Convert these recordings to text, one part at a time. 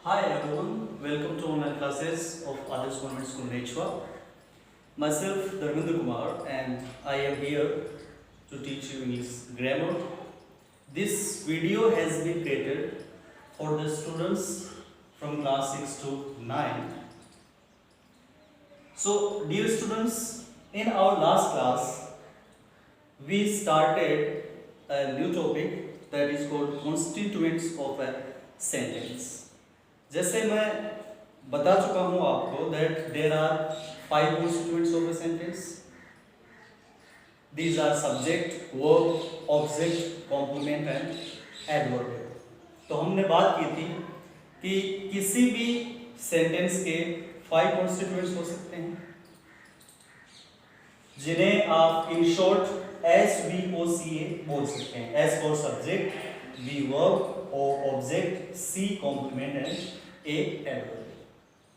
Hi everyone, welcome to online classes of Adarsh Government School Nechwa. Myself Dharmendra Kumar and I am here to teach you English grammar. This video has been created for the students from class 6 to 9. So dear students, in our last class we started a new topic that is called constituents of a sentence. जैसे मैं बता चुका हूं आपको that there are 5 constituents of a sentence. These are subject, verb, object, complement and adverb. तो हमने बात की थी कि किसी भी सेंटेंस के 5 constituents हो सकते हैं जिन्हें आप इन शॉर्ट SVOCA बोल सकते हैं. S for subject, V verb, O object, C complement and A adverb.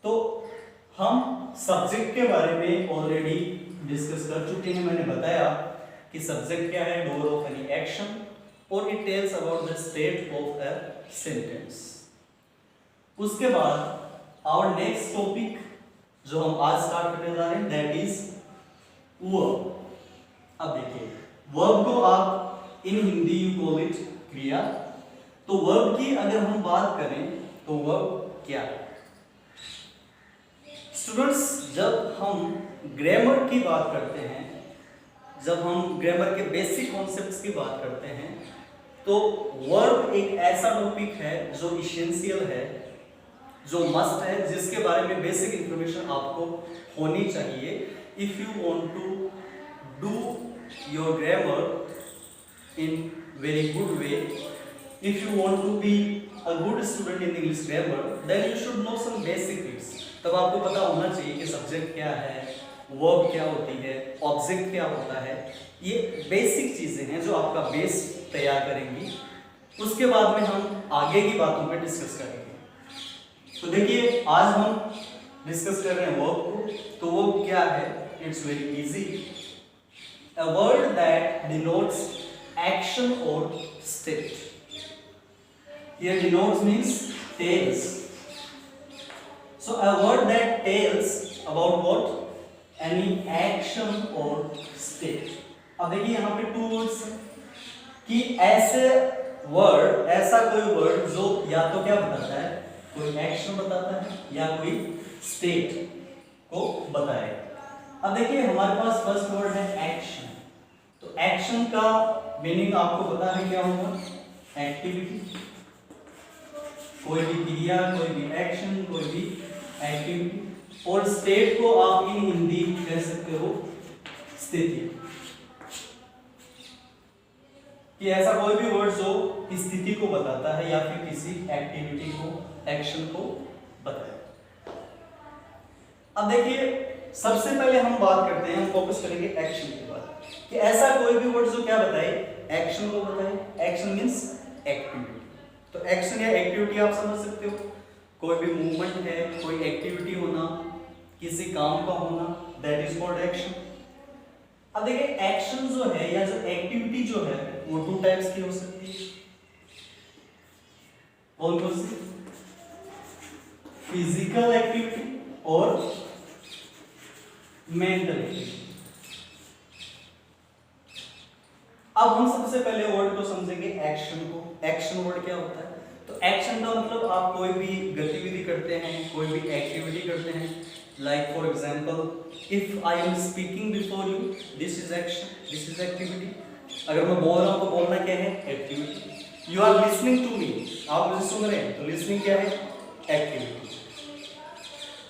तो हम सब्जेक्ट के बारे में ऑलरेडी डिस्कस कर चुके हैं. मैंने बताया कि सब्जेक्ट क्या है, डोर ऑफ एनी एक्शन और it tells about the state of a sentence. उसके बाद आवर नेक्स्ट टॉपिक जो हम आज स्टार्ट करने जा रहे हैं दैट इज वर्ब. अब देखिए वर्ब को आप इन हिंदी यू कॉल इट क्रिया. तो वर्ब की अगर हम बात करें तो वर्ब क्या है स्टूडेंट्स? जब हम ग्रामर की बात करते हैं, जब हम ग्रामर के बेसिक कॉन्सेप्ट्स की बात करते हैं तो वर्ब एक ऐसा टॉपिक है जो इसेंशियल है, जो मस्ट है, जिसके बारे में बेसिक इंफॉर्मेशन आपको होनी चाहिए if you want to do your grammar in very good way. If you want to be a good student in English grammar, then you should know some basic things. तब आपको पता होना चाहिए कि subject क्या है, वर्ब क्या होती है, ऑब्जेक्ट क्या होता है. ये बेसिक चीजें हैं जो आपका बेस तैयार करेंगी. उसके बाद में हम आगे की बातों पे डिस्कस करेंगे. तो देखिए आज हम डिस्कस कर रहे हैं वर्ब को. तो वर्ब क्या है? It's very easy. A word that denotes action or state. Here denotes means tells. So a word that tells about what? Any action or state. अब देखिए यहाँ पे टू वर्ड्स कि ऐसे वर्ड, ऐसा कोई वर्ड जो या तो क्या बताता है, कोई एक्शन बताता है या कोई स्टेट को बताएगा. अब देखिए हमारे पास फर्स्ट वर्ड है एक्शन. तो एक्शन का मीनिंग आपको पता है क्या होगा? एक्टिविटी. कोई भी क्रिया, कोई भी एक्शन, कोई भी एक्टिविटी. और स्टेट को आप इन हिंदी कह सकते हो स्थिति. कि ऐसा कोई भी वर्ड जो स्थिति को बताता है या फिर किसी एक्टिविटी को, एक्शन को बताए. अब देखिए सबसे पहले हम बात करते हैं, हम फोकस करेंगे एक्शन के बाद कि ऐसा कोई भी वर्ड जो क्या बताए, एक्शन को बताए. Action means activity. तो एक्शन या एक्टिविटी आप समझ सकते हो, कोई भी मूवमेंट है, कोई एक्टिविटी होना, किसी काम का होना, दैट इज कॉल्ड एक्शन. अब देखिए एक्शन जो है या जो एक्टिविटी जो है वो 2 टाइप्स की हो सकती है. कौन कौन सी? फिजिकल एक्टिविटी और मेंटल एक्टिविटी. अब हम सबसे पहले वर्ड को समझेंगे एक्शन को. एक्शन वर्ड क्या होता है? तो एक्शन का मतलब आप कोई भी गतिविधि करते हैं, कोई भी एक्टिविटी करते हैं. Like for example if I am speaking before you, this is action, this is activity. अगर मैं बोल रहा हूं तो बोलना क्या है? Activity. You are listening to me, आप मुझे सुन रहे हैं, तो लिसनिंग क्या है? Activity.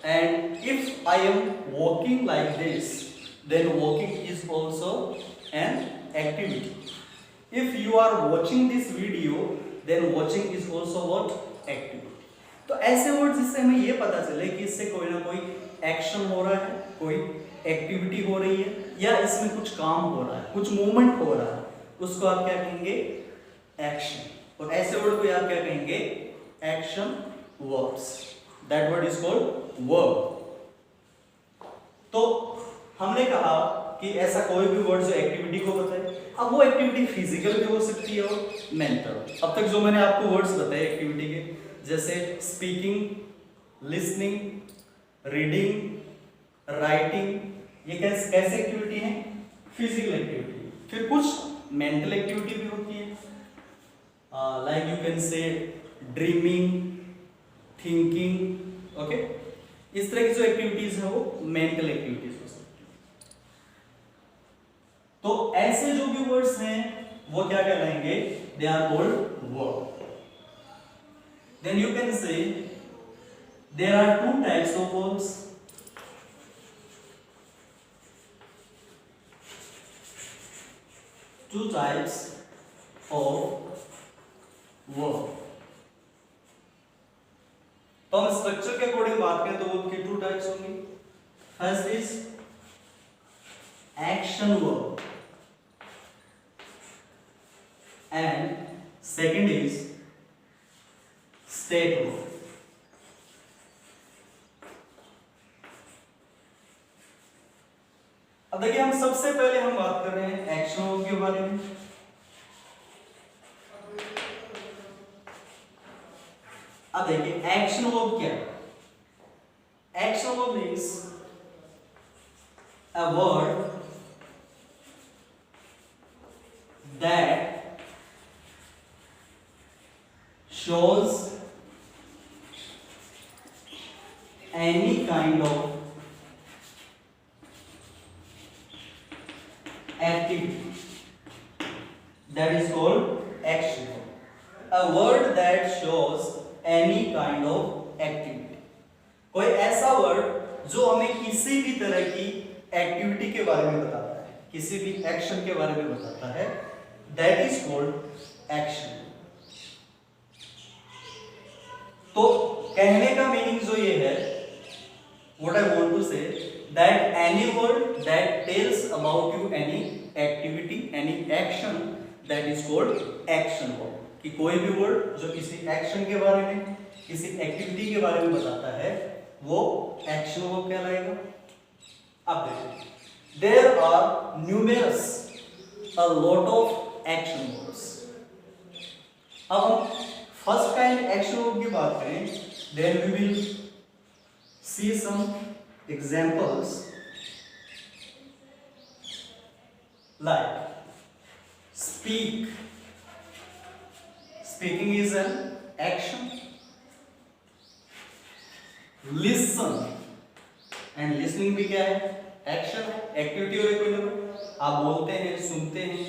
And if I am walking like this, then walking is also an activity. If you are watching this video, then watching is also what? Activity. तो ऐसे वर्ड जिससे हमें ये पता चले कि इससे कोई ना कोई एक्शन हो रहा है, कोई एक्टिविटी हो रही है या इसमें कुछ काम हो रहा है, कुछ मूवमेंट हो रहा है, उसको आप क्या कहेंगे? एक्शन. और ऐसे वर्ड को आप क्या कहेंगे? Action verbs. That word is called verb. तो हमने कहा कि ऐसा कोई भी वर्ड जो एक्टिविटी को बताए. अब वो एक्टिविटी फिजिकल भी हो सकती है और मेंटल. अब तक जो मैंने आपको वर्ड्स बताए एक्टिविटी के, जैसे स्पीकिंग, लिसनिंग, रीडिंग, राइटिंग, ये कैसे एक्टिविटी है? Physical activity. फिर कुछ मेंटल एक्टिविटी भी होती है, लाइक यू कैन से ड्रीमिंग, थिंकिंग, ओके। इस तरह की जो एक्टिविटीज है वो मेंटल एक्टिविटीज हो सकती है। तो ऐसे जो भी वर्ड्स हैं वो क्या कहलाएंगे? They are called verb. Then you can say there are two types of verbs. Two types of verb। तो हम स्ट्रक्चर के अकॉर्डिंग बात करें तो वर्ब की टू टाइप्स होंगी। First is action verb and second is state verb. अब देखिए, हम सबसे पहले हम बात कर रहे हैं एक्शन वर्ब के बारे में। अब देखिए एक्शन वर्ब क्या है? Action verb means a word that shows any kind of activity, that is called action verb. A word that shows any kind of activity, कोई ऐसा वर्ड जो हमें किसी भी तरह की एक्टिविटी के बारे में बताता है, किसी भी एक्शन के बारे में बताता है, that is called action। तो कहने का मीनिंग जो ये है, what I want to say, that any word that tells about you any activity, any action, that is called action word। कि कोई भी वर्ड जो किसी एक्शन के बारे में, किसी एक्टिविटी के बारे में बताता है, वो एक्शन वर्ब कहलाएगा। अब देखिए, there are numerous, a lot of action verbs। अब हम फर्स्ट काइंड एक्शन वर्ब की बात करें, then we will see some examples like speak। Speaking is an action। Listen, and listening भी क्या है? एक्शन है, एक्टिविटी हो रही कोई ना कोई, आप बोलते हैं, सुनते हैं,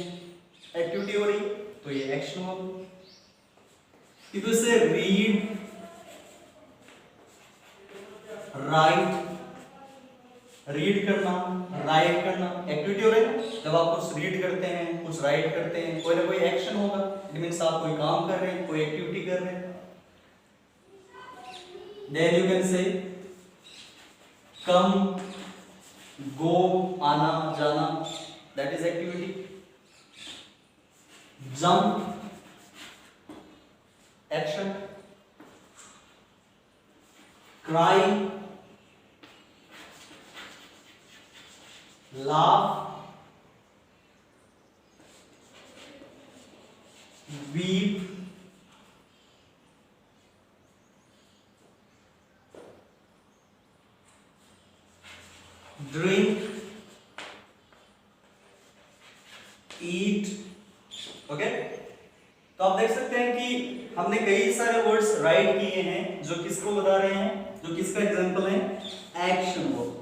एक्टिविटी हो रही, तो ये एक्शन होगा। If you say read, write, read करना, राइट करना, एक्टिविटी हो रही है। जब आप कुछ रीड करते हैं, कुछ राइट करते हैं, कोई ना कोई एक्शन होगा। इट मींस आप कोई काम कर रहे हैं, कोई एक्टिविटी कर रहे हैं। देन यू कैन से कम, गो, आना जाना, that is activity. Jump, action. Cry, laugh, weep, drink, eat, okay. तो आप देख सकते हैं कि हमने कई सारे वर्ड्स राइट किए हैं जो किसको बता रहे हैं, जो किसका एग्जांपल है? Action verb.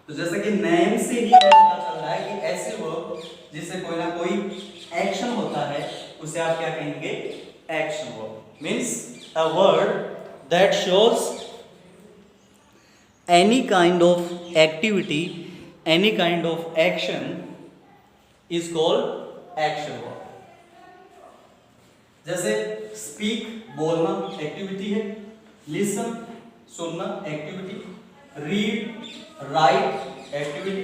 तो जैसा कि नेम से ही पता चल रहा है कि ऐसे वर्ब जिससे कोई ना कोई एक्शन होता है उसे आप क्या कहेंगे? Action verb. Means a word that shows any kind of activity, any kind of action is called action verb. जैसे स्पीक, बोलना एक्टिविटी है। लिसन, सुनना activity. Read, write activity.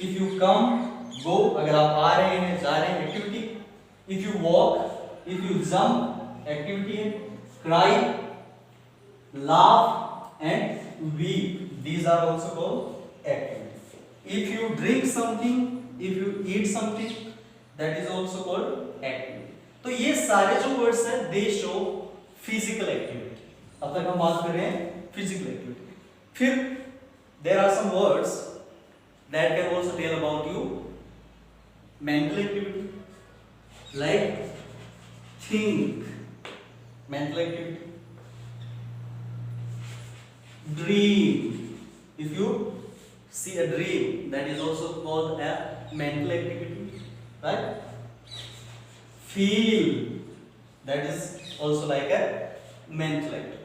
If you come, go, अगर आप आ रहे हैं, जा रहे हैं, activity. If you walk, if you jump activity है। Cry, laugh and weep, these are also called activity. If you drink something, if you eat something, that is also called activity. तो ये सारे जो वर्ड्स हैं दे show physical activity. अब तक हम बात कर रहे हैं फिजिकल एक्टिविटी। फिर there are some words that can also tell about you mental activity, like think, mental activity, dream. If you see a dream, that is also called a mental activity, right? Feel, that is also like a mental activity.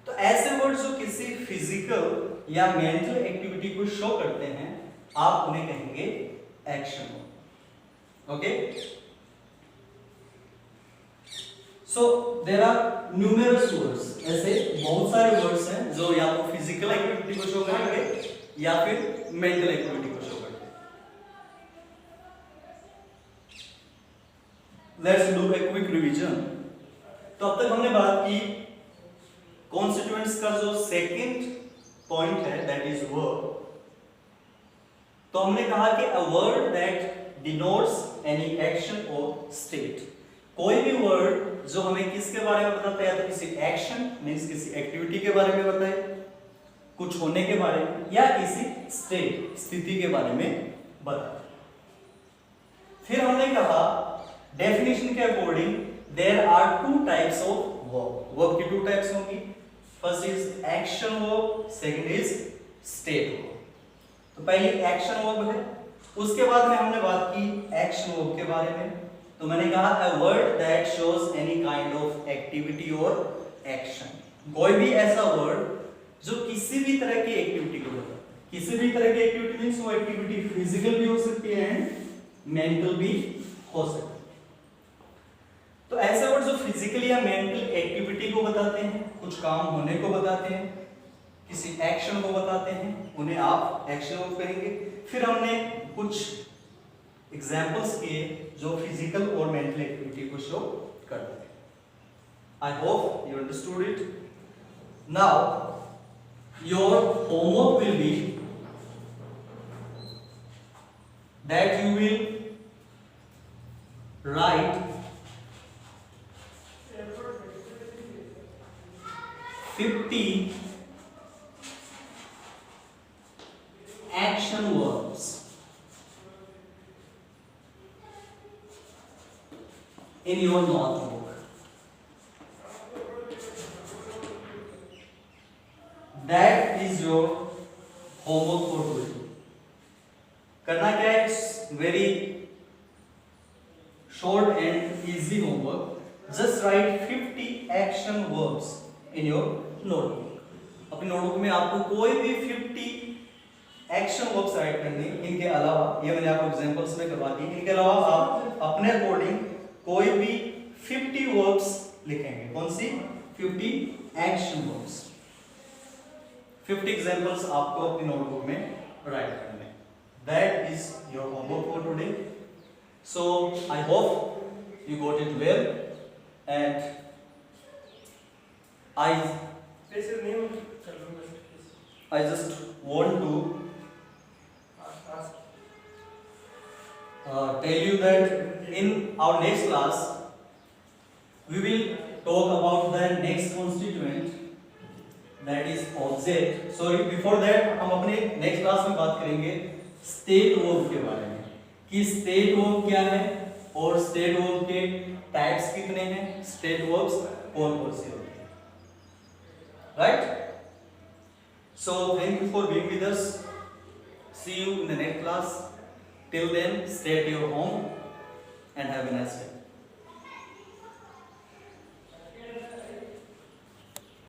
तो ऐसे word जो किसी physical या mental activity को show करते हैं, आप उन्हें कहेंगे action word. Okay, so there are numerous words, ऐसे बहुत सारे वर्ड्स हैं जो या तो फिजिकल एक्टिविटी को शो करेंगे या फिर मेंटल एक्टिविटी को शो करेंगे। Let's do a quick revision. तो अब तक हमने बात की कॉन्स्टिट्यूएंट्स का जो सेकंड पॉइंट है, दैट इज वर्ब। तो हमने कहा कि अ word that denotes any action और स्टेट, कोई भी वर्ड जो हमें किसके बारे में बताता है, या तो किसी एक्शन मींस किसी एक्टिविटी के बारे में बताए, कुछ होने के बारे में, या किसी स्टेट स्थिति के बारे में बताए। फिर हमने कहा डेफिनेशन के according there are two types of verb. Verb की टू टाइप्स होंगी, first is action verb, second is state verb. तो पहले एक्शन वर्ब है, उसके बाद में हमने बात की एक्शन वर्ब के बारे में। तो मैंने कहा अ word that shows any kind of activity और एक्शन, कोई भी ऐसा वर्ड जो किसी भी तरह की एक्टिविटी को बताता है। किसी भी तरह की एक्टिविटी मींस वो एक्टिविटी फिजिकल भी हो सकती है एंड मेंटल भी हो सकती है। तो ऐसे वर्ड जो फिजिकल या मेंटल एक्टिविटी को बताते हैं, कुछ काम होने को बताते हैं, किसी एक्शन को बताते हैं, उन्हें आप एक्शन वर्ब करेंगे। फिर हमने कुछ एग्जाम्पल्स किए जो फिजिकल और मेंटल एक्टिविटी को शो करते हैं। I hope you understood it. Now your homework will be that you will write 50 action verbs in your notebook. That is your homework for today. करना क्या है, very short and easy homework. Just write 50 action verbs in your notebook. अपनी notebook में आपको कोई भी 50 action verbs right करने। इनके अलावा, ये मैंने आपको एग्जांपल्स में करवा दी, इनके अलावा आप अपने अकॉर्डिंग कोई भी 50 वर्ब्स लिखेंगे। कौन सी 50 एक्शन वर्ब्स, 50 एग्जांपल्स आपको अपनी नोटबुक में राइट करने। That is your homework for today. So I hope you got it well and I just want to tell you that in our next class we will talk about the next constituent, that is object. Sorry, before that हम अपने next class में बात करेंगे state verb के बारे में, कि state verb क्या है और state verb के types कितने हैं, state verbs कौन कौन से होते हैं, right? So thank you for being with us. See you in the next class. Till then, stay at your home and have a nice day.